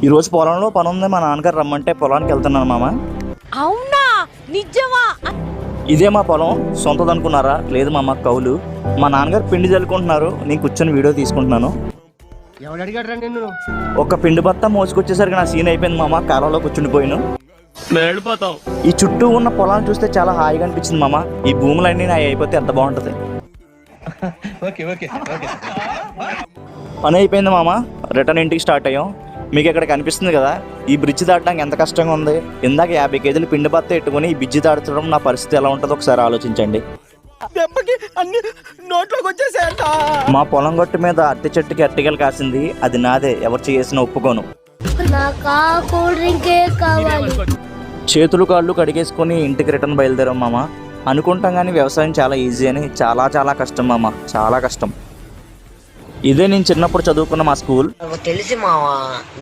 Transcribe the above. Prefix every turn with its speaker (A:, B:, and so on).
A: ఈ రోజు పొలంలో పని ఉంది, మా నాన్నగారు రమ్మంటే పొలానికి వెళ్తున్నాను మామ.
B: అవునా, నిజమా?
A: ఇదే మా పొలం, సొంతది అనుకున్నారా? లేదు మామ, కౌలు. మా నాన్నగారు పిండి చల్లుకుంటున్నారు, నేను కూర్చొని వీడియో తీసుకుంటున్నాను.
C: ఎవడు అడిగాడురా నిన్ను?
A: ఒక పిండి బత్త మోసుకొచ్చేసరికి నా సీన్ అయిపోయింది మామ, కాలంలో కూర్చుండిపోయాను. ఈ చుట్టూ ఉన్న పొలాన్ని చూస్తే చాలా హాయిగా అనిపించింది మామ. ఈ భూములన్నీ నా అయిపోతే ఎంత బాగుంటుంది. పని అయిపోయింది మామ, రిటర్న్ ఇంటికి స్టార్ట్ అయ్యాం. మీకు ఇక్కడ కనిపిస్తుంది కదా, ఈ బ్రిడ్జ్ దాటడానికి ఎంత కష్టంగా ఉంది. ఇందాక 50 కేజీలు పిండి బత్త ఎట్టుకుని ఈ బ్రిడ్జ్ దాటడం నా పరిస్థితి ఎలా ఉంటుందో ఒకసారి ఆలోచించండి. మా పొలం గట్టు మీద అరటి చెట్టుకి అరటికలు కాసింది, అది నాదే, ఎవరు చేసిన ఒప్పుకోను. చేతులు కాళ్ళు కడిగేసుకుని ఇంటికి రిటర్న్ బయలుదేరాం మామ. అనుకుంటాం కానీ వ్యవసాయం చాలా ఈజీ అని, చాలా చాలా కష్టం మామ, చాలా కష్టం. ఇదే నేను చిన్నప్పుడు చదువుకున్న మా స్కూల్.
D: తెలిసి మావా,